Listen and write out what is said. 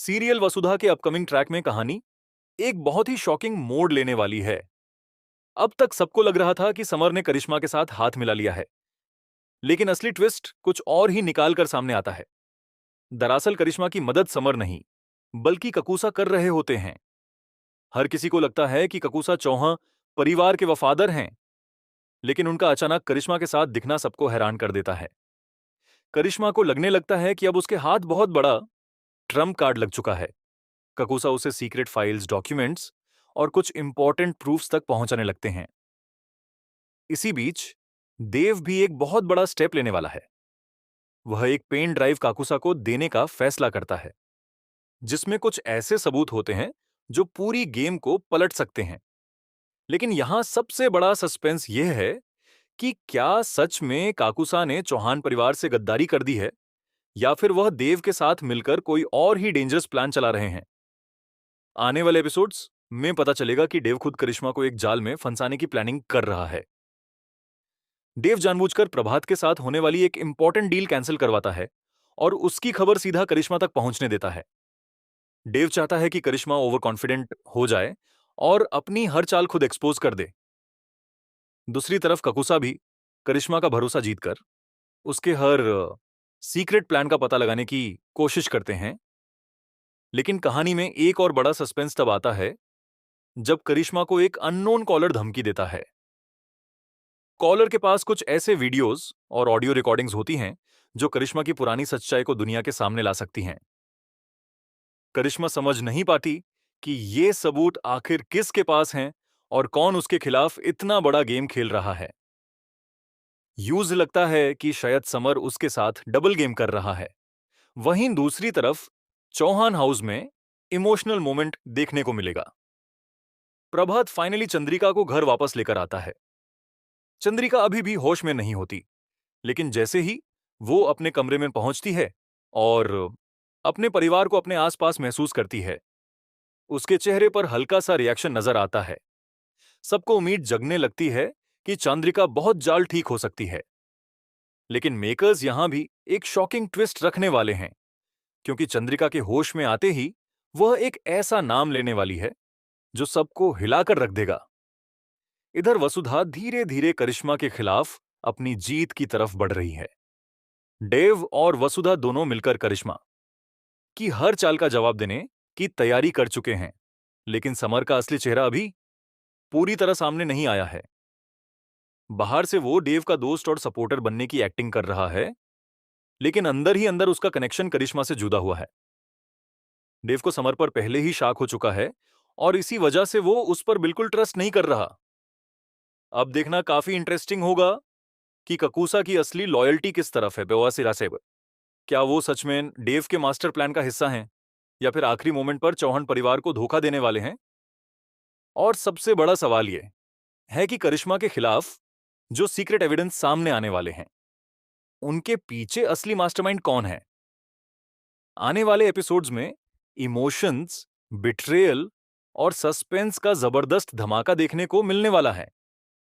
Serial वसुधा के upcoming track में कहानी एक बहुत ही शॉकिंग मोड़ लेने वाली है। अब तक सबको लग रहा था कि समर ने करिश्मा के साथ हाथ मिला लिया है, लेकिन असली ट्विस्ट कुछ और ही निकाल कर सामने आता है। दरअसल करिश्मा की मदद समर नहीं, बल्कि ककूसा कर रहे होते हैं। हर किसी को लगता है कि ककूसा चौहान परिवार के वफादर हैं, लेकिन उनका अचानक करिश्मा के साथ दिखना सबको हैरान कर देता है। करिश्मा को लगने लगता है कि अब उसके हाथ बहुत बड़ा ट्रम्प कार्ड लग चुका है। ककूसा उसे सीक्रेट फाइल्स, डॉक्यूमेंट्स और कुछ इंपॉर्टेंट प्रूफ्स तक पहुंचाने लगते हैं। इसी बीच देव भी एक बहुत बड़ा स्टेप लेने वाला है। वह एक पेन ड्राइव काकुसा को देने का फैसला करता है, जिसमें कुछ ऐसे सबूत होते हैं जो पूरी गेम को पलट सकते हैं। लेकिन यहां सबसे बड़ा सस्पेंस यह है कि क्या सच में काकुसा ने चौहान परिवार से गद्दारी कर दी है, या फिर वह देव के साथ मिलकर कोई और ही डेंजरस प्लान चला रहे हैं। आने वाले एपिसोड्स में पता चलेगा कि देव खुद करिश्मा को एक जाल में फंसाने की प्लानिंग कर रहा है। देव जानबूझकर प्रभात के साथ होने वाली एक इंपॉर्टेंट डील कैंसिल करवाता है और उसकी खबर सीधा करिश्मा तक पहुंचने देता है। देव चाहता है कि करिश्मा ओवर कॉन्फिडेंट हो जाए और अपनी हर चाल खुद एक्सपोज कर दे। दूसरी तरफ ककुसा भी करिश्मा का भरोसा जीतकर उसके हर सीक्रेट प्लान का पता लगाने की कोशिश करते हैं। लेकिन कहानी में एक और बड़ा सस्पेंस तब आता है जब करिश्मा को एक अननोन कॉलर धमकी देता है। कॉलर के पास कुछ ऐसे वीडियोस और ऑडियो रिकॉर्डिंग्स होती हैं जो करिश्मा की पुरानी सच्चाई को दुनिया के सामने ला सकती हैं। करिश्मा समझ नहीं पाती कि ये सबूत आखिर किसके पास हैं और कौन उसके खिलाफ इतना बड़ा गेम खेल रहा है। यूज लगता है कि शायद समर उसके साथ डबल गेम कर रहा है। वहीं दूसरी तरफ चौहान हाउस में इमोशनल मोमेंट देखने को मिलेगा। प्रभात फाइनली चंद्रिका को घर वापस लेकर आता है। चंद्रिका अभी भी होश में नहीं होती, लेकिन जैसे ही वो अपने कमरे में पहुंचती है और अपने परिवार को अपने आसपास महसूस करती है, उसके चेहरे पर हल्का सा रिएक्शन नजर आता है। सबको उम्मीद जगने लगती है कि चंद्रिका बहुत जल्द ठीक हो सकती है। लेकिन मेकर्स यहां भी एक शॉकिंग ट्विस्ट रखने वाले हैं, क्योंकि चंद्रिका के होश में आते ही वह एक ऐसा नाम लेने वाली है जो सबको हिलाकर रख देगा। इधर वसुधा धीरे धीरे करिश्मा के खिलाफ अपनी जीत की तरफ बढ़ रही है। देव और वसुधा दोनों मिलकर करिश्मा की हर चाल का जवाब देने की तैयारी कर चुके हैं, लेकिन समर का असली चेहरा अभी पूरी तरह सामने नहीं आया है। बाहर से वो देव का दोस्त और सपोर्टर बनने की एक्टिंग कर रहा है, लेकिन अंदर ही अंदर उसका कनेक्शन करिश्मा से जुदा हुआ है। देव को समर पर पहले ही शक हो चुका है और इसी वजह से वो उस पर बिल्कुल ट्रस्ट नहीं कर रहा। अब देखना काफी इंटरेस्टिंग होगा कि ककूसा की असली लॉयल्टी किस तरफ है। बेवासिरा से क्या वो सच में देव के मास्टर प्लान का हिस्सा हैं, या फिर आखिरी मोमेंट पर चौहान परिवार को धोखा देने वाले हैं। और सबसे बड़ा सवाल ये है कि करिश्मा के खिलाफ जो सीक्रेट एविडेंस सामने आने वाले हैं, उनके पीछे असली मास्टरमाइंड कौन है। आने वाले एपिसोड्स में इमोशंस, बिट्रेयल और सस्पेंस का जबरदस्त धमाका देखने को मिलने वाला है।